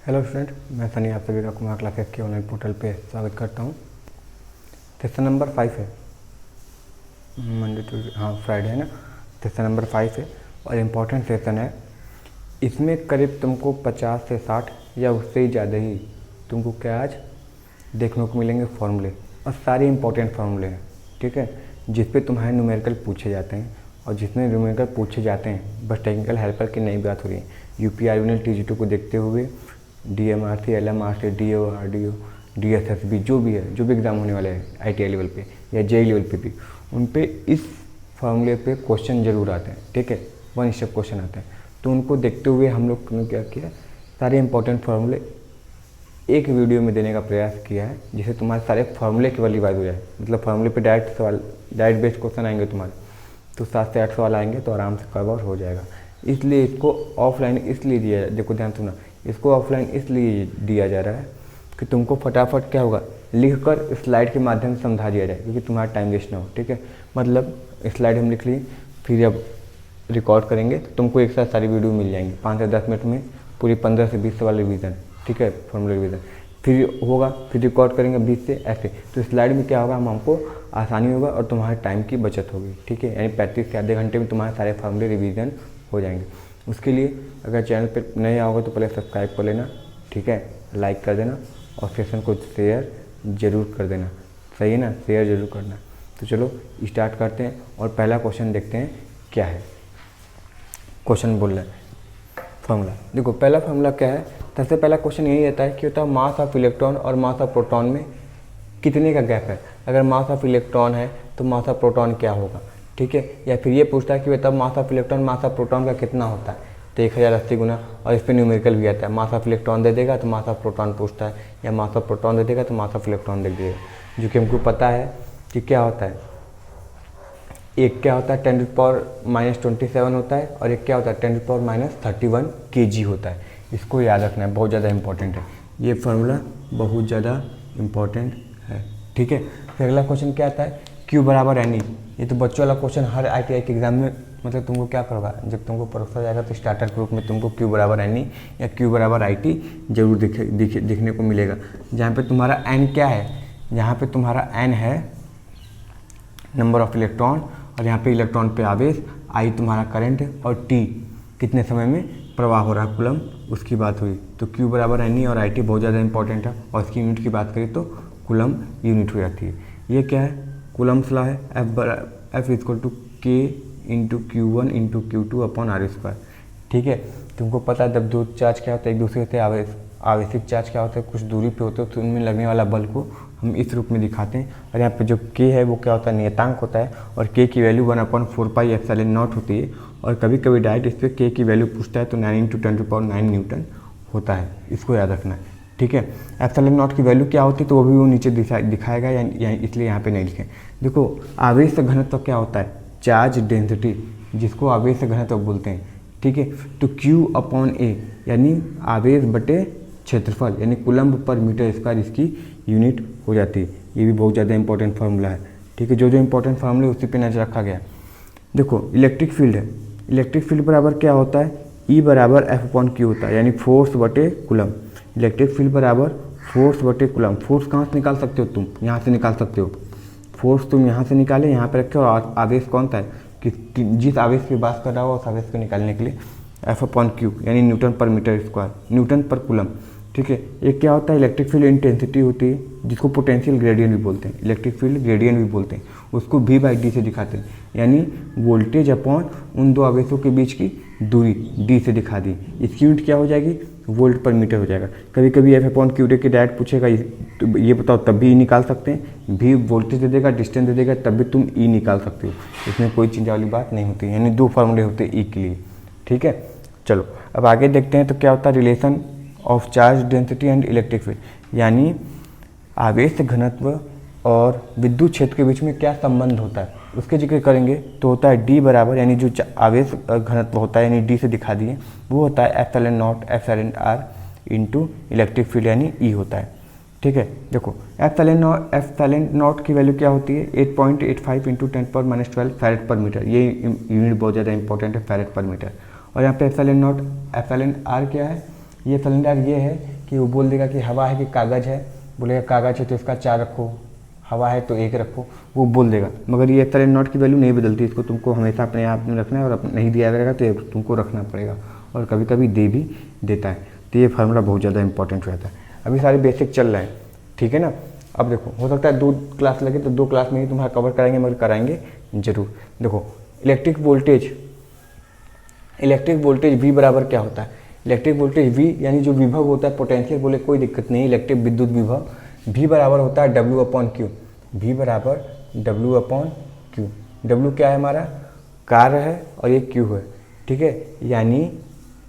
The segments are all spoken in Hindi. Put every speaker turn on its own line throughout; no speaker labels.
हेलो स्टूडेंट, मैं सनी आप सभी का कुमार क्लासेस के ऑनलाइन पोर्टल पे स्वागत करता हूँ। सेशन नंबर 5 है, मंडे टू फ्राइडे है ना। सेशन नंबर 5 है और इम्पोर्टेंट सेशन है। इसमें करीब तुमको 50 से 60 या उससे ही ज़्यादा ही तुमको क्या आज देखने को मिलेंगे फॉर्मूले, और सारे इम्पोर्टेंट फार्मूले हैं, ठीक है, जिस पे तुम्हारे न्यूमेरिकल पूछे जाते हैं। और जितने न्यूमेरिकल पूछे जाते हैं बस टेक्निकल हेल्पर की नई बात हो रही है। यूपीआर यूनिट TG2 को देखते हुए DMRC, LMRC, DO, RDO, DSSB जो भी है, जो भी एग्ज़ाम होने वाले हैं ITI लेवल पे या JEE लेवल पे भी, उन पे इस फार्मूले पे क्वेश्चन ज़रूर आते हैं, ठीक है, वन स्टेप क्वेश्चन आते हैं। तो उनको देखते हुए हम लोग ने क्या किया, सारे इंपॉर्टेंट फार्मूले एक वीडियो में देने का प्रयास किया है, जिससे तुम्हारे सारे फार्मूले केवल रिवाइज हो जाए। मतलब फार्मूले पे डायरेक्ट सवाल, डायरेक्ट बेस्ड क्वेश्चन आएंगे तुम्हारे, तो 7 से 8 सवाल आएंगे तो आराम से कवर हो जाएगा। इसलिए इसको ऑफलाइन इसलिए दिया, देखो ध्यान सुना, इसको ऑफलाइन इसलिए दिया जा रहा है कि तुमको फटाफट क्या होगा, लिख कर स्लाइड के माध्यम से समझा दिया जाए, क्योंकि तुम्हारा टाइम वेस्ट ना हो, ठीक है। मतलब स्लाइड हम लिख लिए, फिर जब रिकॉर्ड करेंगे तो तुमको एक साथ सारी वीडियो मिल जाएंगी 5 से 10 मिनट में, पूरी 15 से 20 सवाल रिवीजन, ठीक है, फॉर्मूला रिवीजन फिर होगा, फिर रिकॉर्ड करेंगे 20 से ऐसे। तो स्लाइड में क्या होगा, हमको आसानी होगा और तुम्हारे टाइम की बचत होगी, ठीक है। यानी 35 से आधे घंटे में तुम्हारे सारे फॉर्मूले रिवीजन हो जाएंगे। उसके लिए अगर चैनल पर नए आओगे तो पहले सब्सक्राइब कर लेना, ठीक है, लाइक कर देना और सेशन को शेयर ज़रूर कर देना, सही है ना, शेयर ज़रूर करना। तो चलो स्टार्ट करते हैं और पहला क्वेश्चन देखते हैं क्या है। क्वेश्चन बोल रहे हैं फार्मूला, देखो पहला फार्मूला क्या है। सबसे पहला क्वेश्चन यही रहता है कि होता है मास ऑफ इलेक्ट्रॉन और मास ऑफ प्रोटॉन में कितने का गैप है। अगर मास ऑफ इलेक्ट्रॉन है तो मास ऑफ प्रोटॉन क्या होगा, ठीक है। या फिर ये पूछता है कि बेटा mass of electron mass of proton का कितना होता है, तो 1080 गुना, और इस पर न्यूमेरिकल भी आता है। मास ऑफ इलेक्ट्रॉन दे देगा तो मास ऑफ प्रोटॉन पूछता है, या मास ऑफ प्रोटॉन दे देगा तो मास ऑफ इलेक्ट्रॉन दे देगा, जो कि हमको पता है कि क्या होता है। एक क्या होता है 10⁻⁻27 होता है, और एक क्या होता है 10⁻31 kg होता है। इसको याद रखना है, बहुत ज़्यादा इंपॉर्टेंट है ये फार्मूला, बहुत ज़्यादा इम्पॉर्टेंट है, ठीक है। फिर अगला क्वेश्चन क्या आता है, Q बराबर NE। ये तो बच्चों वाला क्वेश्चन हर ITI के एग्जाम में, मतलब तुमको क्या करोगा, जब तुमको परीक्षा जाएगा तो स्टार्टर ग्रुप में तुमको Q बराबर NE या Q बराबर IT जरूर दिखने को मिलेगा। जहाँ पे तुम्हारा N क्या है, जहाँ पे तुम्हारा N है नंबर ऑफ इलेक्ट्रॉन, और यहाँ पे इलेक्ट्रॉन पे आवेश, I तुम्हारा करंट है, और T कितने समय में प्रवाह हो रहा है, कूलम, उसकी बात हुई। तो Q बराबर NE और IT बहुत ज़्यादा इंपॉर्टेंट है, और इसकी यूनिट की बात करें तो कूलम यूनिट हो जाती है। ये क्या है, कूलम्स लॉ है, F equal to K into Q1 into Q2 upon R², ठीक है। तुमको पता है जब दो चार्ज क्या होता है एक दूसरे से आवेशिक चार्ज क्या होता है, कुछ दूरी पे होते हैं, तो उनमें लगने वाला बल को हम इस रूप में दिखाते हैं। और यहाँ पे जो K है वो क्या होता है, नियतांक होता है, और K की वैल्यू 1/4πε0 होती है। और कभी कभी डायरेक्ट इस पर K की वैल्यू पूछता है तो 9 × 10⁹ न्यूटन होता है, इसको याद रखना है, ठीक है। ε0 की वैल्यू क्या होती है तो वो नीचे दिखाएगा, या इसलिए यहाँ पे नहीं लिखें। देखो आवेश घनत्व क्या होता है, चार्ज डेंसिटी, जिसको आवेश घनत्व बोलते हैं, ठीक है। तो Q/A यानी आवेश बटे क्षेत्रफल, यानी कूलम्ब पर मीटर स्क्वायर इसकी यूनिट हो जाती है। ये भी बहुत ज़्यादा इंपॉर्टेंट फार्मूला है, ठीक है। जो जो इंपॉर्टेंट फार्मूले उसी पे नजर रखा गया। देखो इलेक्ट्रिक फील्ड है, इलेक्ट्रिक फील्ड बराबर क्या होता है, E बराबर F/Q होता है, यानी फोर्स बटे कूलम। इलेक्ट्रिक फील्ड बराबर फोर्स बटे कूलम। फोर्स कहाँ से निकाल सकते हो तुम, यहाँ से निकाल सकते हो। फोर्स तुम यहाँ से निकाले, यहाँ पे रखे, और आवेश कौन सा है कि जिस आवेश की बात कर रहा हो उस आवेश को निकालने के लिए F/Q यानी न्यूटन पर मीटर स्क्वायर, न्यूटन पर कूलम, ठीक है। एक क्या होता है इलेक्ट्रिक फील्ड इंटेंसिटी होती है, जिसको पोटेंशियल ग्रेडियंट भी बोलते हैं, इलेक्ट्रिक फील्ड ग्रेडियंट भी बोलते हैं। उसको V/D से दिखाते हैं, यानी वोल्टेज अपॉन उन दो आवेशों के बीच की दूरी D से दिखा दी। इसकी यूनिट क्या हो जाएगी, वोल्ट पर मीटर हो जाएगा। कभी कभी F/Q के डायरेक्ट पूछेगा, तो ये बताओ तब भी E निकाल सकते हैं। V वोल्टेज दे देगा, डिस्टेंस दे देगा, तब भी तुम E निकाल सकते हो। इसमें कोई चिंता वाली बात नहीं होती, यानी दो फार्मूले होते हैं E के लिए, ठीक है। चलो अब आगे देखते हैं तो क्या होता है relation of charge density and electric field, यानी आवेश घनत्व और विद्युत क्षेत्र के बीच में क्या संबंध होता है उसके जिक्र करेंगे। तो होता है D बराबर, यानी जो आवेश घनत्व होता है, यानी D से दिखा दिए, वो होता है ε0 εr इंटू इलेक्ट्रिक फील्ड यानी E होता है, ठीक है। देखो ε0 की वैल्यू क्या होती है 8.85 इंटू 10⁻12 फैरेड पर मीटर। ये यूनिट बहुत ज़्यादा इंपॉर्टेंट है, फैरेड पर मीटर। और यहाँ पे εr क्या है, ये εr ये है कि वो बोल देगा कि हवा है कि कागज़ है, बोलेगा कागज़ है तो इसका 4 रखो, हवा है तो 1 रखो, वो बोल देगा। मगर ये एप्सिलॉन नॉट की वैल्यू नहीं बदलती, इसको तुमको हमेशा अपने आप में रखना है, और नहीं दिया रहेगा तो तुमको रखना पड़ेगा, और कभी कभी दे भी देता है। तो ये फार्मूला बहुत ज़्यादा इंपॉर्टेंट रहता है। अभी सारे बेसिक चल रहे हैं, ठीक है ना। अब देखो, हो सकता है 2 क्लास लगे तो 2 क्लास में ही तुम्हारा कवर कराएंगे, मगर कराएंगे जरूर। देखो इलेक्ट्रिक वोल्टेज V बराबर क्या होता है। इलेक्ट्रिक वोल्टेज V यानी जो विभव होता है, पोटेंशियल बोले कोई दिक्कत नहीं, इलेक्ट्रिक विद्युत विभव V बराबर होता है W/Q। V बराबर W/Q। W क्या है हमारा, कार्य है, और ये Q है, ठीक है। यानी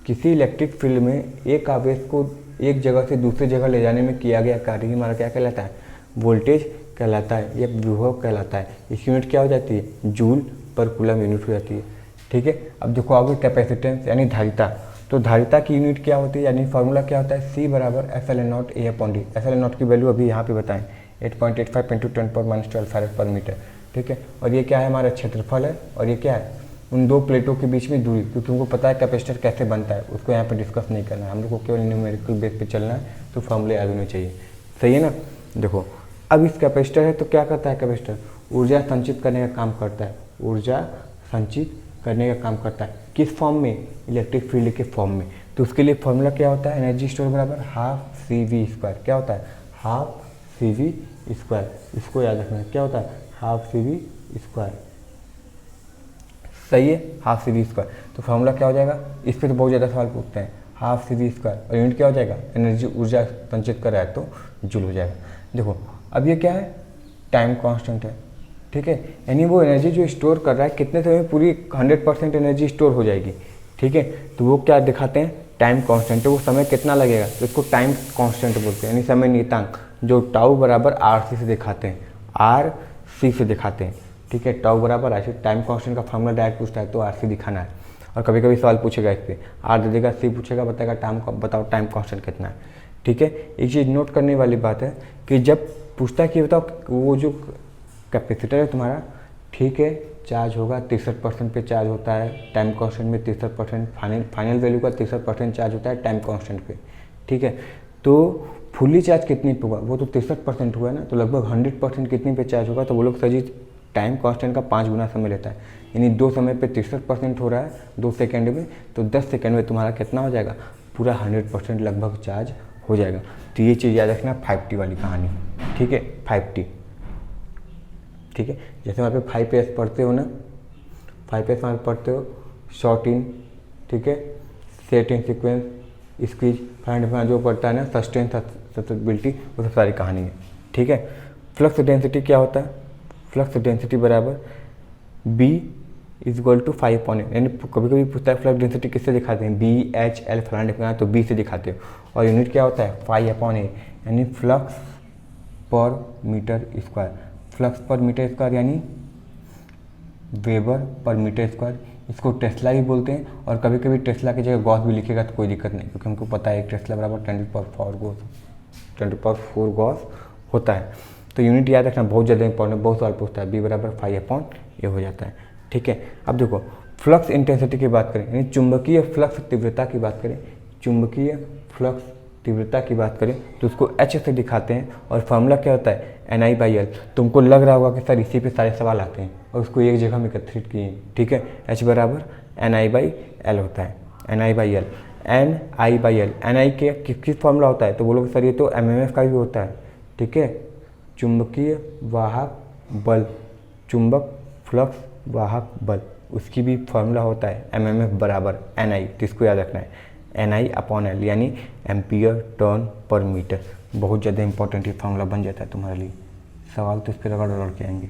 किसी इलेक्ट्रिक फील्ड में एक आवेश को एक जगह से दूसरी जगह ले जाने में किया गया कार्य हमारा क्या कहलाता है, वोल्टेज कहलाता है, या विभव कहलाता है। इस यूनिट क्या हो जाती है, जूल पर कूलम यूनिट हो जाती है, ठीक है। अब देखो आगे कैपेसिटेंस यानी धारिता, तो धारिता की यूनिट क्या होती है, यानी फार्मूला क्या होता है, C बराबर F/L0 A/D। F/L0 की वैल्यू अभी यहाँ पे बताएं, 8.85 × 10⁻12 फैरेड पर मीटर, ठीक है। और ये क्या है, हमारा क्षेत्रफल है, और ये क्या है, उन 2 प्लेटों के बीच में दूरी, क्योंकि तुमको पता है कैपेसिटर कैसे बनता है, उसको यहाँ पे डिस्कस नहीं करना है, हम लोग को केवल न्यूमेरिकल बेस पे चलना है, तो फॉर्मूले याद होने चाहिए, सही है ना। देखो अब इस कैपेसिटर है तो क्या करता है, कैपेसिटर ऊर्जा संचित करने का काम करता है, ऊर्जा संचित करने का काम करता है, किस फॉर्म में, इलेक्ट्रिक फील्ड के फॉर्म में। तो उसके लिए फॉर्मूला क्या होता है, एनर्जी स्टोर बराबर ½ CV²। क्या होता है, ½ CV², इसको याद रखना है, क्या होता है, ½ CV², सही है, ½ CV²। तो फार्मूला क्या हो जाएगा, इस पर तो बहुत ज़्यादा सवाल पूछते हैं, ½ CV², और यूनिट क्या हो जाएगा, एनर्जी, ऊर्जा संचित कर रहा है तो जूल हो जाएगा। देखो अब ये क्या है, टाइम कांस्टेंट है, ठीक है। यानी वो एनर्जी जो स्टोर कर रहा है कितने समय में पूरी 100% एनर्जी स्टोर हो जाएगी, ठीक है। तो वो क्या दिखाते हैं, टाइम कांस्टेंट, तो वो समय कितना लगेगा, तो इसको टाइम कांस्टेंट बोलते हैं, यानी समय नियतांक, जो टाउ बराबर RC से दिखाते हैं, RC से दिखाते हैं, ठीक है। टाउ बराबर RC, टाइम कांस्टेंट का फार्मूला डायरेक्ट पूछता है तो RC दिखाना है, और कभी कभी सवाल पूछेगा इस पर, R दे देगा, C पूछेगा, बताएगा टाइम, बताओ टाइम कांस्टेंट कितना है, ठीक है। एक चीज़ नोट करने वाली बात है कि जब पूछता है कि बताओ वो जो कैपेसिटर है तुम्हारा, ठीक है, चार्ज होगा 63% पे चार्ज होता है टाइम कांस्टेंट में, 63% फाइनल वैल्यू का 63% चार्ज होता है टाइम कांस्टेंट पे, ठीक है। तो फुल्ली चार्ज कितनी पे होगा, वो तो 63% हुआ है ना, तो लगभग 100% कितनी पे चार्ज होगा, तो वो लोग सर जी टाइम कांस्टेंट का 5 गुना समय लेता है, यानी 2 समय पे 63% हो रहा है 2 सेकेंड में, तो 10 सेकेंड में तुम्हारा कितना हो जाएगा, पूरा 100% लगभग चार्ज हो जाएगा। तो ये चीज़ याद रखना, 5T वाली कहानी, ठीक है, 5T, ठीक है। जैसे वहाँ पे 5S पढ़ते हो ना, 5S वहाँ पे पढ़ते हो, शॉर्ट इन, ठीक है, सेट इन सीक्वेंस, स्क्वीज, फाइंड जो पढ़ता है ना, सस्टेन, सस्टेनेबिलिटी, वो सब सारी कहानी है, ठीक है। फ्लक्स डेंसिटी क्या होता है, फ्लक्स डेंसिटी बराबर B = 5/8, यानी कभी कभी पूछता है फ्लक्स डेंसिटी किससे दिखाते हैं, BHL फलाने पे, तो B से दिखाते हो, और यूनिट क्या होता है 5/8, यानी फ्लक्स पर मीटर स्क्वायर, फ्लक्स पर मीटर स्क्वायर यानी वेबर पर मीटर स्क्वायर, इसको टेस्ला भी बोलते हैं, और कभी कभी टेस्ला की जगह गॉस भी लिखेगा तो कोई दिक्कत नहीं, क्योंकि हमको पता है टेस्ला बराबर 10⁴ गॉस होता है। तो यूनिट याद रखना बहुत ज़्यादा इंपॉर्टेंट, बहुत सवाल पूछता है, B बराबर 5/A हो जाता है, ठीक है। अब देखो फ्लक्स इंटेंसिटी की बात करें, यानी चुंबकीय फ्लक्स तीव्रता की बात करें, चुंबकीय फ्लक्स तीव्रता की बात करें तो उसको H से दिखाते हैं, और फार्मूला क्या होता है, NI/L। तुमको लग रहा होगा कि सर इसी पे सारे सवाल आते हैं, और उसको एक जगह में एकत्रित किए, ठीक है। H बराबर NI/L होता है, NI/L, NI/L, NI के किस फार्मूला होता है, तो बोलोगे सर ये तो MMF का भी होता है, ठीक है, चुंबकीय वाहक बल, चुंबक फ्लक्स वाहक बल, उसकी भी फार्मूला होता है MMF बराबर NI, तो इसको याद रखना है, NI/L, यानी एम्पियर टर्न पर मीटर। बहुत ज़्यादा इंपॉर्टेंट ये फार्मूला बन जाता है तुम्हारे लिए, सवाल तो इस पर रगड़ के आएंगे,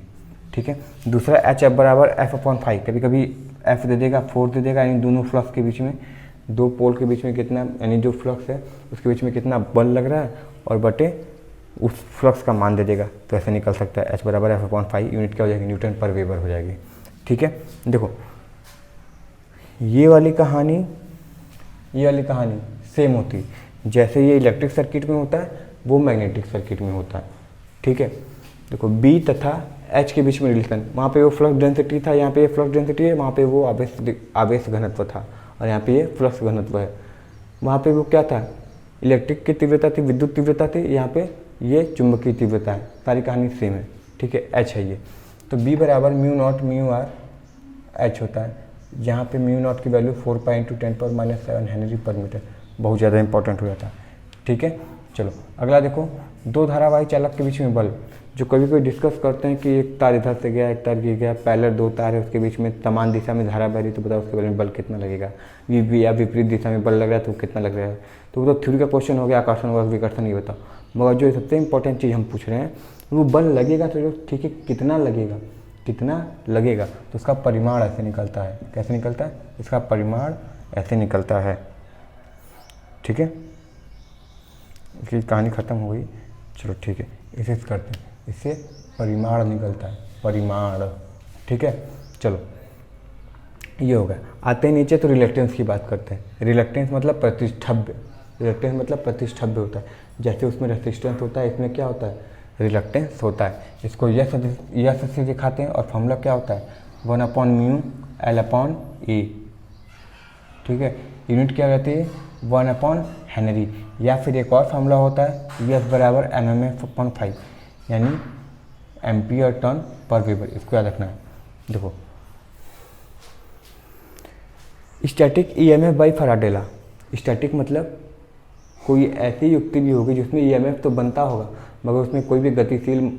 ठीक है। दूसरा HF बराबर F/5, कभी कभी F दे देगा, 4 दे देगा, यानी दोनों फ्लक्स के बीच में, 2 पोल के बीच में कितना, यानी जो फ्लक्स है उसके बीच में कितना बल लग रहा है, और बटे उस फ्लक्स का मान दे देगा, तो ऐसे निकल सकता है H बराबर F/5, यूनिट क्या हो जाएगी, न्यूटन पर वेबर हो जाएगी, ठीक है। देखो ये वाली कहानी सेम होती है, जैसे ये इलेक्ट्रिक सर्किट में होता है वो मैग्नेटिक सर्किट में होता है, ठीक है। देखो B तथा H के बीच में रिलेशन, वहाँ पे वो फ्लक्स डेंसिटी था, यहाँ पे ये फ्लक्स डेंसिटी है, वहाँ पे वो आवेश घनत्व था, और यहाँ पे ये फ्लक्स घनत्व है। वहाँ पे वो क्या था, इलेक्ट्रिक की तीव्रता थी, विद्युत तीव्रता थी, यहाँ पे ये चुंबकीय तीव्रता है, सारी कहानी सेम है, ठीक है। एच है ये, तो बी बराबर mu naught mu R H होता है, जहाँ पे म्यू नॉट की वैल्यू 4 पाई इंटू 10⁻⁷ हेनरी पर मीटर, बहुत ज़्यादा इंपॉर्टेंट हो जाता है, ठीक है। चलो अगला देखो, दो धारावाही चालक के बीच में बल, जो कभी कोई डिस्कस करते हैं कि एक तार इधर से गया, एक तार ये गया, पैरेलल दो तार है, उसके बीच में समान दिशा में धारा बह रही, तो बताओ उसके बारे में बल कितना लगेगा, या विपरीत दिशा में बल लग रहा है तो कितना लग रहा है, तो वो तो थ्योरी का क्वेश्चन हो गया, आकर्षण व विकर्षण ये बताओ। मगर जो सबसे इंपॉर्टेंट चीज़ हम पूछ रहे हैं, वो बल लगेगा तो ठीक है, कितना लगेगा, कितना लगेगा, तो उसका परिमाण ऐसे निकलता है, कैसे निकलता है, इसका परिमाण ऐसे निकलता है, ठीक है। इसकी कहानी ख़त्म हो गई, चलो ठीक है, इसे करते हैं, इससे परिमाण निकलता है, परिमाण, ठीक है। चलो ये हो गया, आते हैं नीचे तो रिलेक्टेंस की बात करते हैं। रिलेक्टेंस मतलब प्रतिष्ठब्य, रिलेक्टेंस मतलब प्रतिष्ठब्य होता है, जैसे उसमें रेसिस्टेंस होता है, इसमें क्या होता है, रिलेक्टेंस होता है। इसको यस से दिखाते हैं, और फॉर्मूला क्या होता है, 1/μ L/E, ठीक है। यूनिट क्या रहती है, 1/हेनरी, या फिर एक और फार्मूला होता है यस बराबर mmF/5, यानी एम्पियर टर्न पर वेबर, इसको याद रखना है। देखो static EMF by Faraday law, static मतलब कोई ऐसी युक्ति भी होगी जिसमें ईएमएफ तो बनता होगा, मगर उसमें कोई भी गतिशील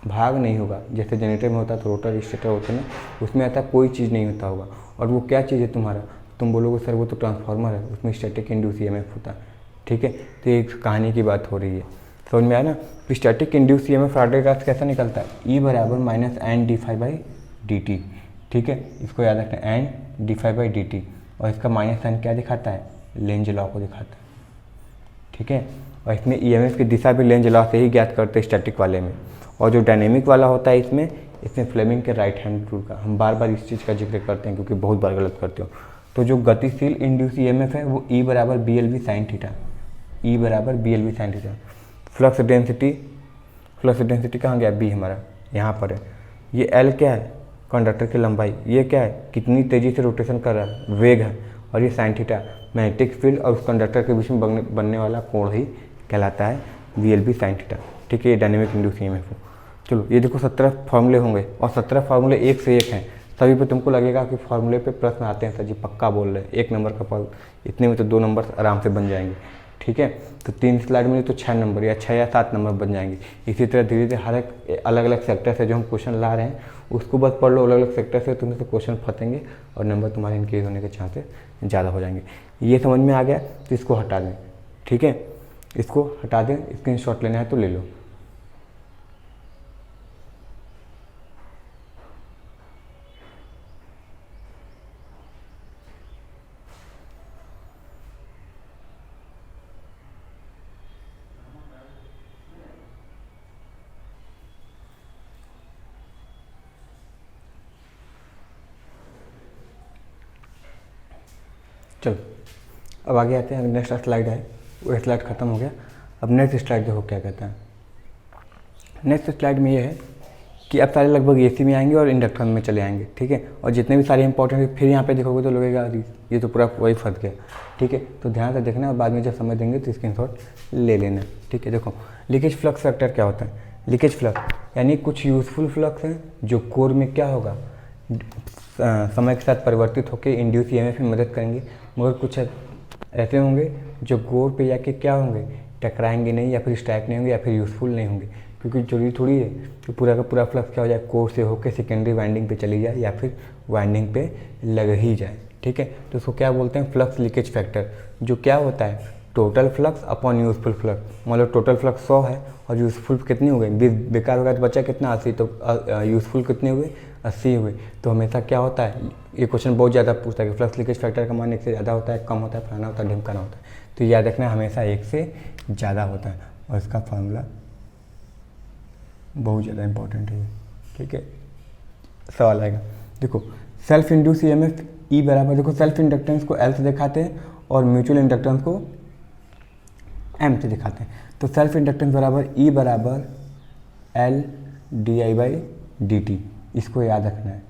भाग नहीं होगा, जैसे जनरेटर में होता है तो रोटर स्टेटर होते हैं, उसमें ऐसा कोई चीज़ नहीं होता होगा। और वो क्या चीज़ है तुम्हारा, तुम बोलोगे सर वो तो ट्रांसफार्मर है, उसमें स्टैटिक इंड्यूस ईएमएफ होता है, ठीक है। तो एक कहानी की बात हो रही है, समझ में आया ना। स्टैटिक इंड्यूस ईएमएफ फैराडे का कैसा निकलता है, E बराबर -N/dφ/dt, ठीक है। इसको याद रखना है, N/dφ/dt, और इसका माइनस साइन क्या दिखाता है, लेंज लॉ को दिखाता है, ठीक है। और इसमें ईएमएफ की दिशा भी लेंज लॉ से ही ज्ञात करते हैं स्टैटिक वाले में। और जो डायनेमिक वाला होता है इसमें फ्लेमिंग के राइट हैंड रूल का, हम बार बार इस चीज़ का जिक्र करते हैं क्योंकि बहुत बार गलत करते हो। तो जो गतिशील इंड्यूस ईएमएफ है वो E बराबर BLV sin थीटा, E बराबर BLV sin theta. Flux density कहाँ गया, B हमारा यहाँ पर है। ये L क्या है, कंडक्टर की लंबाई, ये क्या है, कितनी तेज़ी से रोटेशन कर रहा है, वेग है, और ये sin थीटा मैग्नेटिक फील्ड और उस कंडक्टर के बीच में बनने वाला कोण ही कहलाता है BLV sin थीटा, ठीक है। ये डायनेमिक इंड्यूस ईएमएफ हो। चलो ये देखो 17 फार्मूले होंगे, और 17 फार्मूले एक से एक हैं, सभी पे तुमको लगेगा कि फार्मूले पे प्रश्न आते हैं सर जी, पक्का बोल रहे हैं, 1 नंबर का फॉर्म, इतने में तो 2 नंबर आराम से बन जाएंगे, ठीक है। तो 3 स्लाइड में तो 6 नंबर या 6 या 7 नंबर बन जाएंगे। इसी तरह धीरे धीरे हर एक अलग अलग सेक्टर से जो हम क्वेश्चन ला रहे हैं उसको बस पढ़ लो, अलग अलग सेक्टर से तुम्हें से क्वेश्चन फंसेंगे और नंबर तुम्हारे इंक्रीज होने के चांसेस ज़्यादा हो जाएंगे। ये समझ में आ गया, तो इसको हटा दें, ठीक है, इसको हटा दें, स्क्रीनशॉट लेना है तो ले लो। चलो अब आगे आते हैं, नेक्स्ट स्लाइड है, वो स्लाइड खत्म हो गया। अब नेक्स्ट स्लाइड देखो क्या कहता है। नेक्स्ट स्लाइड में ये है कि अब सारे लगभग एसी में आएंगे और इंडक्टर में चले आएंगे, ठीक है। और जितने भी सारे इंपॉर्टेंट है फिर यहाँ पे देखोगे तो लगेगा ये तो पूरा वही फंस गया, ठीक है। तो ध्यान से देखना और बाद में जब समझ देंगे तो स्क्रीनशॉट ले लेना, ठीक है। देखो लीकेज फ्लक्स फैक्टर क्या होता है, लीकेज फ्लक्स यानी कुछ यूजफुल फ्लक्स हैं जो कोर में क्या होगा, समय के साथ परिवर्तित होकर इंड्यूस ईएमएफ में मदद करेंगे, मगर कुछ ऐसे होंगे जो कोर पे जाके क्या होंगे, टकराएंगे नहीं, या फिर स्ट्राइक नहीं होंगे, या फिर यूजफुल नहीं होंगे, क्योंकि जरूरी थोड़ी है कि पूरा का पूरा फ्लक्स क्या हो जाए, कोर से होकर सेकेंडरी वाइंडिंग पे चली जाए या फिर वाइंडिंग पे लग ही जाए, ठीक है। तो उसको क्या बोलते हैं, फ्लक्स लीकेज फैक्टर, जो क्या होता है total flux upon useful flux. मतलब टोटल फ्लक्स 100 है और यूजफुल कितनी हो गई, 20 बेकार हो गया तो बचा कितना 80, तो यूजफुल कितने हुए 80 हुए। तो हमेशा क्या होता है, ये क्वेश्चन बहुत ज़्यादा पूछता है कि फ्लक्स लीकेज फैक्टर का मान 1 से ज़्यादा होता है, कम होता है, फलाना होता है, ढिमकाना होता है। तो याद रखना हमेशा 1 से ज़्यादा होता है, और इसका फार्मूला बहुत ज़्यादा इंपॉर्टेंट है, ठीक है। सवाल आएगा, देखो सेल्फ इंड्यूस ईएमएफ ई बराबर, देखो सेल्फ इंडक्टेंस को एल से दिखाते हैं और म्यूचुअल इंडक्टेंस को एम से दिखाते हैं। तो सेल्फ इंडक्टेंस बराबर ई बराबर L D I by D T, इसको याद रखना है,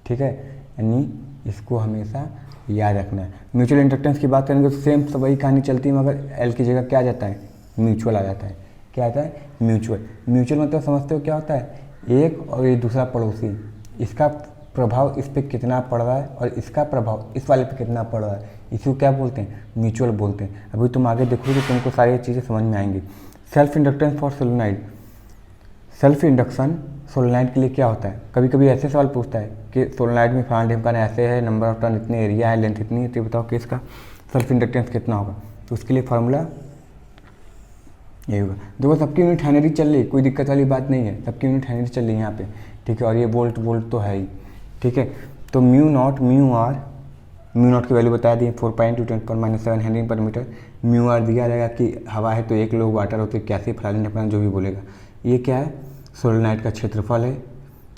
ठीक है। यानी इसको हमेशा याद रखना है। म्यूचुअल इंडक्टेंस की बात करेंगे तो सेम तो वही कहानी चलती है, मगर एल की जगह क्या आ जाता है, म्यूचुअल आ जाता है। क्या आता है, म्यूचुअल। म्यूचुअल मतलब समझते हो क्या होता है, एक और ये दूसरा पड़ोसी, इसका प्रभाव इस पर कितना पड़ रहा है और इसका प्रभाव इस वाले पे कितना पड़ रहा है, इसको क्या बोलते हैं, म्यूचुअल बोलते हैं। अभी तुम आगे देखोगे तो तुमको सारी चीज़ें समझ में आएंगी। Self inductance for solenoid, self induction solenoid के लिए क्या होता है, कभी कभी ऐसे सवाल पूछता है कि सोलेनॉइड में फलाना ढिमकाना ऐसे है, नंबर ऑफ टर्न इतने, एरिया है, लेंथ इतनी है, तो बताओ कि इसका सेल्फ इंडक्टेंस कितना होगा। तो उसके लिए फार्मूला यही होगा। देखो सबकी यूनिट हेनरी चल रही, कोई दिक्कत वाली बात नहीं है, सबकी यूनिट हेनरी चल रही है यहाँ पे, ठीक है। और ये वोल्ट वोल्ट तो है ही, ठीक है। तो म्यू नॉट की वैल्यू बता दिए 4.2 × 10⁻⁷ हेनरी पर मीटर। म्यू आर दिया रहेगा कि हवा है तो 1 लोग वाटर होते, कैसे फलाने अपना जो भी बोलेगा। ये क्या है, सोलेनॉइड का क्षेत्रफल है,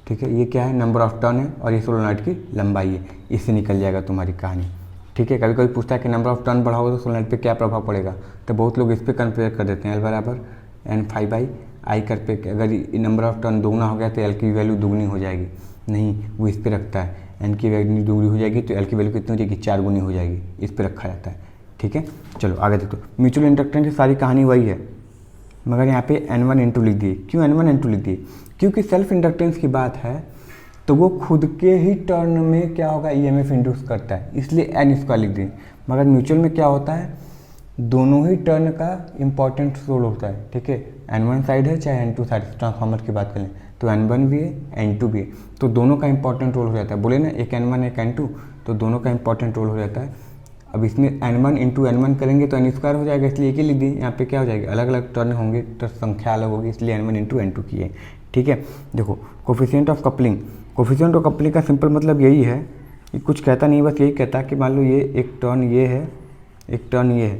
ठीक है। ये क्या है, नंबर ऑफ टर्न है, और ये सोलेनॉइड की लंबाई है। इससे निकल जाएगा तुम्हारी कहानी, ठीक है। कभी कभी पूछता है कि नंबर ऑफ टर्न बढ़ाओगे तो सोलेनॉइड पे क्या प्रभाव पड़ेगा, तो बहुत लोग इस पर कंपेयर कर देते हैं, L = N⁵/I कर पे। अगर नंबर ऑफ टर्न दोगुना हो गया तो L की वैल्यू दुगनी हो जाएगी, नहीं, वो इस पर रखता है। N की वैल्यू दुगनी हो जाएगी तो L की वैल्यू कितनी हो जाएगी, 4 गुनी हो जाएगी, इस पर रखा जाता है, ठीक है। चलो आगे देखो, म्यूचुअल इंडक्टेंस की सारी कहानी वही है, मगर यहाँ पे N1 × लिख दिए। क्यों N1 × लिख दिए, क्योंकि सेल्फ इंडक्टेंस की बात है तो वो खुद के ही टर्न में क्या होगा, EMF इंड्यूस करता है, इसलिए N² लिख दिए। मगर म्यूचुअल में क्या होता है, दोनों ही टर्न का इंपॉर्टेंट रोल होता है, ठीक है। N1 साइड है चाहे N2 साइड, ट्रांसफार्मर की बात करें तो N1 भी है N2 भी है, तो दोनों का इंपॉर्टेंट रोल हो जाता है। बोले ना एक N1 एक N2, तो दोनों का इंपॉर्टेंट रोल हो जाता है। अब इसमें N1 × N1 करेंगे तो N² हो जाएगा, इसलिए एक ही लिख दिए। यहाँ पे क्या हो जाएगा, अलग अलग टर्न होंगे तो संख्या अलग होगी, इसलिए N1 × N2 किए, ठीक है। देखो coefficient of coupling, coefficient of coupling का सिंपल मतलब यही है कि कुछ कहता नहीं, बस यही कहता है कि मान लो ये एक टर्न ये है, एक टर्न ये है,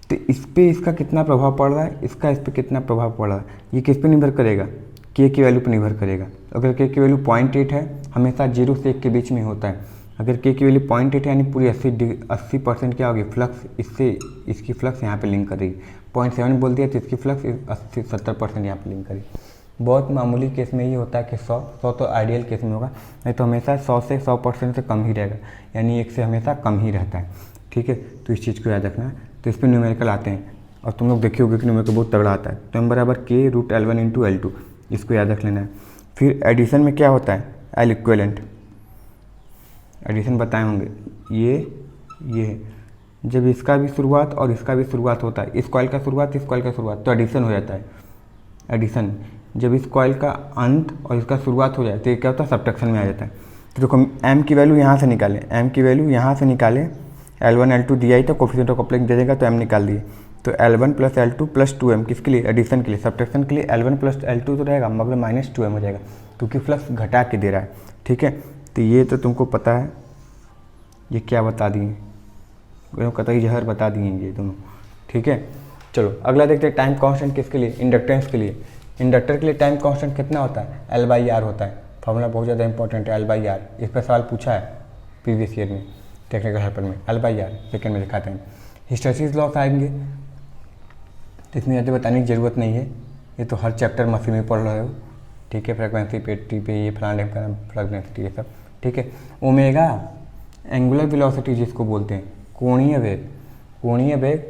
तो इस पर इसका कितना प्रभाव पड़ रहा है, इसका इस पर कितना प्रभाव पड़ रहा है, ये किस पे निर्भर करेगा, K की वैल्यू पर निर्भर करेगा। अगर K की वैल्यू 0.8 है, हमेशा 0 से 1 के बीच में होता है। अगर K की वैल्यू 0.8 है यानी पूरी 80% क्या होगी, फ्लक्स, इससे इसकी फ्लक्स यहाँ पे लिंक करेगी। 0.7 बोल दिया तो इसकी फ्लक्स 70% यहाँ पे लिंक करेगी। बहुत मामूली केस में ये होता है कि 100 तो आइडियल केस में होगा, नहीं तो हमेशा 100 से 100% से कम ही रहेगा, यानी 1 से हमेशा कम ही रहता है, ठीक है। तो इस चीज़ को याद रखना है। तो इस पर न्यूमेरिकल आते हैं और तुम लोग देखिए होगे कि न्यूमेरिकल बहुत तगड़ा आता है। तो M = K√L1 × L2, इसको याद रख लेना है। फिर एडिशन में क्या होता है, L इक्विवेलेंट, एडिशन बताए होंगे, ये जब इसका भी शुरुआत और इसका भी शुरुआत होता है, इस कॉइल का शुरुआत, इस कॉइल का शुरुआत, तो एडिशन हो जाता है। एडिशन जब इस कॉइल का अंत और इसका शुरुआत हो जाए तो ये क्या होता है, सब्ट्रैक्शन में आ जाता है। तो देखो M की वैल्यू यहाँ से निकालें, M की वैल्यू यहाँ से निकालें, L1 L2 दिया ही था, कोफिशिएंट ऑफ कपलिंग दे देगा तो M निकाल दिए। तो L1 + L2 + 2M किसके लिए, एडिशन के लिए। सब्ट्रैक्शन के लिए L1 + L2 तो रहेगा मगर -2M हो जाएगा, क्योंकि फ्लक्स घटा के दे रहा है, ठीक है। तो ये तो तुमको पता है, ये क्या बता दिए, कतई जहर बता दिए ये दोनों, ठीक है। चलो अगला देखते हैं, टाइम कांस्टेंट किसके लिए, इंडक्टेंस के लिए। इंडक्टर के लिए टाइम कांस्टेंट कितना होता है, L/R होता है। फॉर्मूला बहुत ज़्यादा इंपॉर्टेंट है, L/R। इस पर सवाल पूछा है प्रीवियस ईयर में, टेक्निकल हेल्पर में, L/R सेकेंड में दिखाते हैं। हिस्टैरिसीस लॉस आएंगे तो इसमें ज़्यादा बताने की ज़रूरत नहीं है, ये तो हर चैप्टर मशीन में पढ़ रहे हो, ठीक है। फ्रिक्वेंसी पे ये फलाना फ्रिक्वेंसी ये सब, ठीक है। ओमेगा एंगुलर वेलोसिटी जिसको बोलते हैं, कोणीय वेग, कोणीय वेग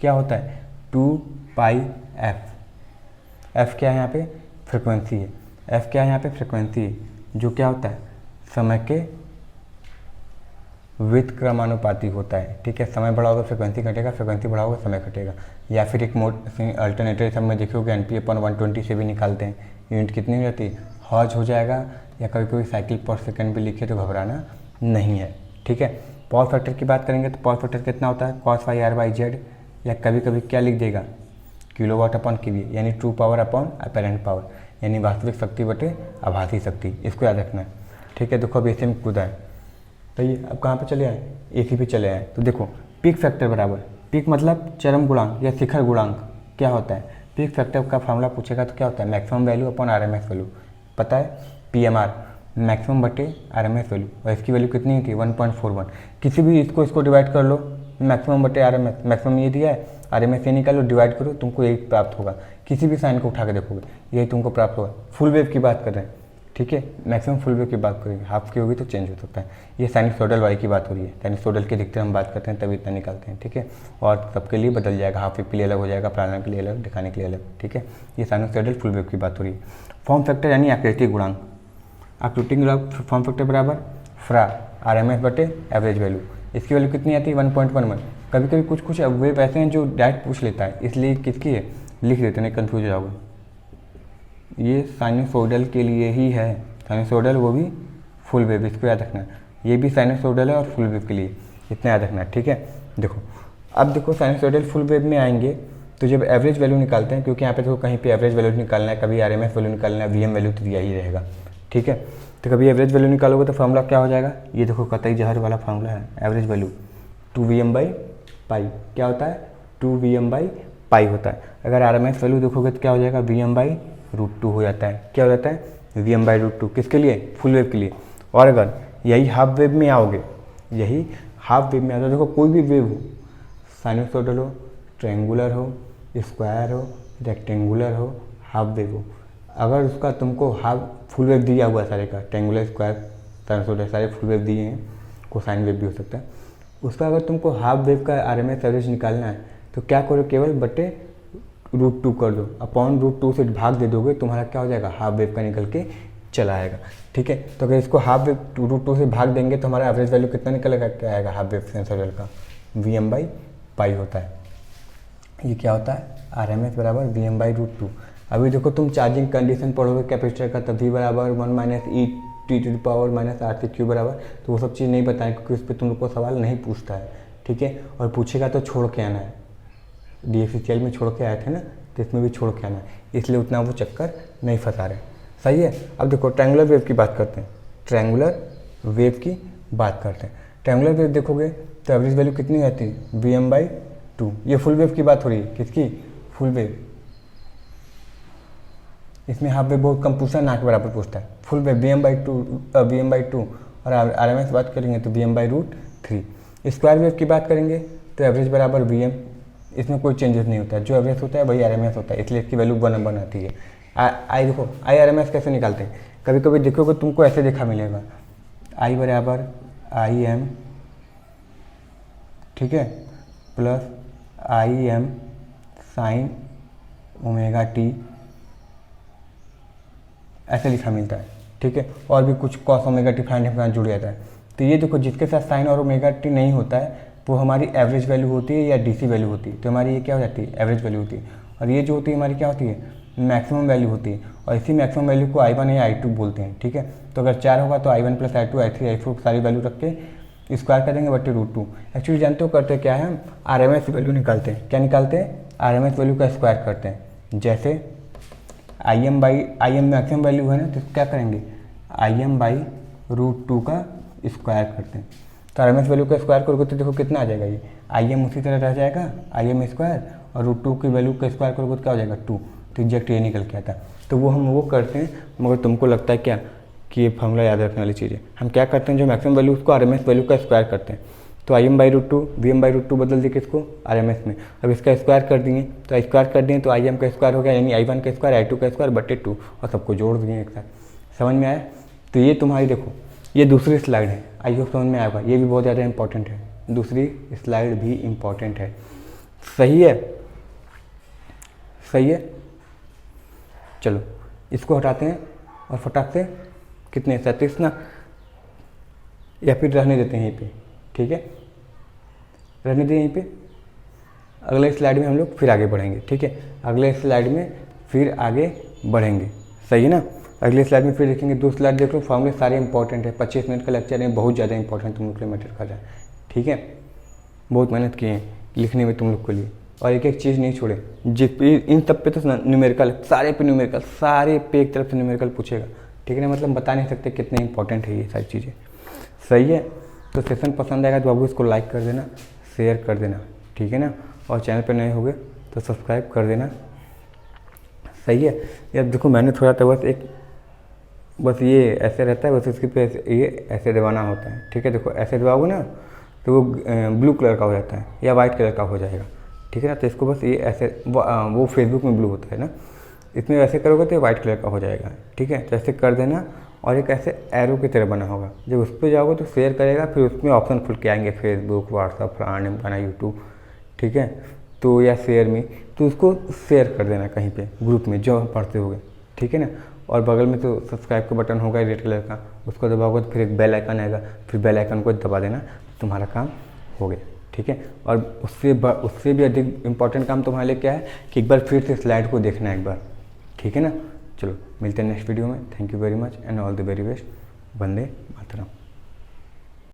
क्या होता है, 2πf। f क्या है यहाँ पे, फ्रिक्वेंसी है। f क्या है यहाँ पे, फ्रिक्वेंसी है, जो क्या होता है, समय के व्युत्क्रमानुपाती होता है, ठीक है। समय बढ़ाओगे फ्रिक्वेंसी घटेगा, फ्रिक्वेंसी बढ़ाओगे समय घटेगा। या फिर एक अल्टरनेटिव सब में देखोगे Np/120 से भी निकालते हैं, यूनिट कितनी हो जाती है, हर्ज हो जाएगा। या कभी कभी साइकिल पर सेकंड भी लिखे तो घबराना नहीं है, ठीक है। पावर फैक्टर की बात करेंगे तो पावर फैक्टर कितना होता है, cos πr/z, या कभी कभी क्या लिख देगा, kW/kVA, यानी true power upon apparent power, यानी वास्तविक शक्ति बटे आभासी शक्ति, इसको याद रखना है, ठीक है। देखो अब AC में कूदा है, तो ये अब कहाँ पे चले आए, AC पे चले आए। तो देखो पीक फैक्टर बराबर, पीक मतलब चरम गुणांक या शिखर गुणांक क्या होता है, पीक फैक्टर का फार्मूला पूछेगा तो क्या होता है, maximum value upon RMS value, पता है PMR, मैक्सिमम बटे RMS वैल्यू, और इसकी वैल्यू कितनी थी 1.41। किसी भी इसको डिवाइड कर लो, मैक्सिमम बटे RMS, मैक्सिमम ये दिया है, RMS ये निकालो, डिवाइड करो, तुमको यही प्राप्त होगा। किसी भी साइन को उठा के देखोगे यही तुमको प्राप्त होगा। फुल वेव की बात कर रहे हैं, ठीक है। मैक्सिमम फुल वेव की बात करेंगे, हाफ की होगी तो चेंज हो सकता है। ये साइनसोइडल वाई की बात हो रही है, साइनसोइडल की अधिकतर हम बात करते हैं तभी इतना निकालते हैं, ठीक है। और सबके लिए बदल जाएगा, हाफ वेव के लिए अलग हो जाएगा, प्राणा के लिए अलग, दिखाने के लिए अलग, ठीक है। ये साइनसोइडल फुल वेव की बात हो रही है। फॉर्म फैक्टर यानी आकृति गुणांक, आकृति गुणांक फॉर्म फैक्टर बराबर फ्रा RMS बटे एवरेज वैल्यू। इसकी वैल्यू कितनी आती है 1.11। कभी कभी कुछ वेव ऐसे हैं जो डायरेक्ट पूछ लेता है, इसलिए किसकी है लिख देते नहीं, कन्फ्यूज हो जाओगे। ये साइनसोइडल के लिए ही है, साइनसोइडल वो भी फुल वेव, इसको याद रखना है। ये भी साइनसोइडल है और फुल वेव के लिए, इतना याद रखना है, ठीक है। देखो अब देखो साइनसोइडल फुल वेव में आएंगे तो जब एवरेज वैल्यू निकालते हैं, क्योंकि यहाँ पे देखो कहीं पे एवरेज वैल्यू निकालना है, कभी RMS वैल्यू निकालना है, VM वैल्यू तो दिया ही रहेगा, ठीक है। तो कभी एवरेज वैल्यू निकालोगे तो फॉर्मूला क्या हो जाएगा, ये देखो कतई जहर वाला फॉर्मूला है, एवरेज वैल्यू 2Vm/π क्या होता है 2Vm/π होता है। अगर RMS वैल्यू देखोगे तो क्या हो जाएगा Vm/√2 हो जाता है। क्या हो जाता है Vm/√2, किसके लिए फुल वेव के लिए। और अगर यही हाफ वेव में आओगे, यही हाफ वेव में आता है, देखो कोई भी वेव हो, साइनसोइडल हो, ट्रायंगुलर हो, स्क्वायर हो, रेक्टेंगुलर हो, हाफ वेव हो, अगर उसका तुमको हाफ फुल वेव दिया हुआ है सारे का, ट्रायंगुलर, स्क्वायर, साइनसोइडल सारे फुल वेव दिए हैं, कोसाइन वेव भी हो सकता है, उसका अगर तुमको हाफ वेव का RMS एवरेज निकालना है तो क्या करो, केवल बटे √2 कर दो, अपॉन √2 से भाग दे दोगे, तुम्हारा क्या हो जाएगा हाफ वेव का निकल के चला आएगा, ठीक है। तो अगर इसको हाफ वेव √2 से भाग देंगे तो हमारा एवरेज वैल्यू कितना निकल के आएगा हाफ वेव साइनसोइडल का Vm/π होता है। ये क्या होता है RMS बराबर Vm/√2। अभी देखो तुम चार्जिंग कंडीशन पढ़ोगे कैपेसिटर का, तब V बराबर 1 - e⁻⁻ RC³ बराबर, तो वो सब चीज़ नहीं बताएं क्योंकि उस पर तुम लोग को सवाल नहीं पूछता है, ठीक है। और पूछेगा तो छोड़ के आना है, DFCCL में छोड़ के आए थे ना, तो इसमें भी छोड़ के आना है, इसलिए उतना वो चक्कर नहीं फंसा रहे, सही है। अब देखो ट्रायंगुलर वेव की बात करते हैं, ट्रायंगुलर वेव की बात करते हैं। ट्रायंगुलर वेव देखोगे तो एवरेज वैल्यू कितनी रहती है Vm/2। ये फुल वेव की बात हो रही है, किसकी फुल वेव। इसमें हाफ वेव बहुत कम पूछता है, ना के बराबर पूछता है। फुल वेव Vm/2 और RMS बात करेंगे तो Vm/√3। स्क्वायर वेव की बात करेंगे तो एवरेज बराबर Vm, इसमें कोई चेंजेस नहीं होता है, जो एवरेज होता है वही RMS होता है, इसलिए इसकी वैल्यू 1 आती है। आई देखो RMS कैसे निकालते हैं, कभी कभी देखोगे तुमको ऐसे देखा मिलेगा, I बराबर Im, ठीक है, प्लस Im sin ωt, ऐसे लिखा मिलता है, ठीक है। और भी कुछ cos ωt फाइन जुड़ जाता है। तो ये देखो जिसके साथ साइन और ωt नहीं होता है वो हमारी एवरेज वैल्यू होती है या DC वैल्यू होती है, तो हमारी ये क्या हो जाती है एवरेज वैल्यू होती है। और ये जो होती है हमारी क्या होती है मैक्सिमम वैल्यू होती है, और इसी मैक्सिमम वैल्यू को I1 या I2 बोलते हैं, ठीक है। तो अगर 4 होगा तो I1 + I2 I3 I4 सारी वैल्यू रख के स्क्वायर कर देंगे बटे √2। एक्चुअली जानते हो करते क्या है, हम RMS वैल्यू निकालते हैं। क्या निकालते हैं RMS वैल्यू का स्क्वायर करते हैं। जैसे Im मैक्सिमम वैल्यू है ना, तो क्या करेंगे Im/√2 का स्क्वायर करते हैं। तो RMS वैल्यू का स्क्वायर करोगे तो देखो कितना आ जाएगा, ये Im उसी तरह रह जाएगा Im स्क्वायर, और √2 की वैल्यू का स्क्वायर करोगे तो क्या हो जाएगा 2, तो एग्जैक्ट ये निकल के आता है। तो वो हम वो करते हैं, मगर तुमको लगता है क्या कि ये फॉर्मूला याद रखने वाली चीज़ है। हम क्या करते हैं, जो मैक्सिमम वैल्यू उसको RMS वैल्यू का स्क्वायर करते हैं। तो Im/√2 Vm/√2 बदल दिए किसको RMS में, अब इसका स्क्वायर कर दिए, तो स्क्वायर कर दिए तो Im का स्क्वायर हो गया, यानी I1 का स्क्वायर I2 का स्क्वायर बटे 2, और सबको जोड़ दिए एक साथ। समझ में आया। तो ये तुम्हारी देखो ये दूसरी स्लाइड है, आई होप समझ में आएगा, ये भी बहुत ज़्यादा इंपॉर्टेंट है, दूसरी स्लाइड भी इंपॉर्टेंट है, सही है, सही है। चलो इसको हटाते हैं और फटाक से कितने 37 ना, या फिर रहने देते हैं यहीं पे, ठीक है, रहने दें यहीं पे। अगले स्लाइड में हम लोग फिर आगे बढ़ेंगे, ठीक है, अगले स्लाइड में फिर आगे बढ़ेंगे, सही है ना। अगले स्लाइड में फिर देखेंगे, 2 स्लाइड देख लो, फॉर्मूले सारे इंपॉर्टेंट है, 25 मिनट का लेक्चर है, बहुत ज़्यादा इंपॉर्टेंट तुम लोग के लिए मैटर कर रहा है, ठीक है। बहुत मेहनत किए हैं लिखने में तुम लोग के लिए, और एक एक चीज़ नहीं छोड़े, जिस इन सब पे तो न्यूमेरिकल, सारे पे न्यूमेरिकल, सारे पे एक तरफ से न्यूमेरिकल पूछेगा, ठीक है ना। मतलब बता नहीं सकते कितने इंपॉर्टेंट है ये सारी चीज़ें, सही है। तो सेशन पसंद आएगा तो बाबू इसको लाइक कर देना, शेयर कर देना, ठीक है ना, और चैनल पर नए होंगे तो सब्सक्राइब कर देना, सही है। यार देखो मैंने थोड़ा तो बस ये ऐसे रहता है, बस इसके पे ये ऐसे दबाना होता है, ठीक है। देखो ऐसे दबाओगे ना तो वो ब्लू कलर का हो जाता है या वाइट कलर का हो जाएगा, ठीक है ना। तो इसको बस ये ऐसे वो फेसबुक में ब्लू होता है ना, इसमें ऐसे करोगे तो वाइट कलर का हो जाएगा, ठीक है। तो ऐसे कर देना और एक ऐसे एरो की तरह बना होगा। जब उस पर जाओगे तो शेयर करेगा, फिर उसमें ऑप्शन खुल के आएंगे फेसबुक, व्हाट्सअप, फलाना ढिमकाना, यूट्यूब, ठीक है। तो या शेयर में, तो उसको शेयर कर देना कहीं पे ग्रुप में जो पढ़ते होगे, ठीक है ना। और बगल में तो सब्सक्राइब का बटन होगा रेड कलर का, उसको दबाओगे तो फिर एक बेल आइकन आएगा, फिर बेल आइकन को दबा देना, तुम्हारा काम हो गया, ठीक है। और उससे भी अधिक इम्पॉर्टेंट काम तुम्हारे लिए क्या है कि एक बार फिर से स्लाइड को देखना है एक बार, ठीक है ना। चलो मिलते हैं नेक्स्ट वीडियो में। Thank you very much and all the very best. Vande Mataram.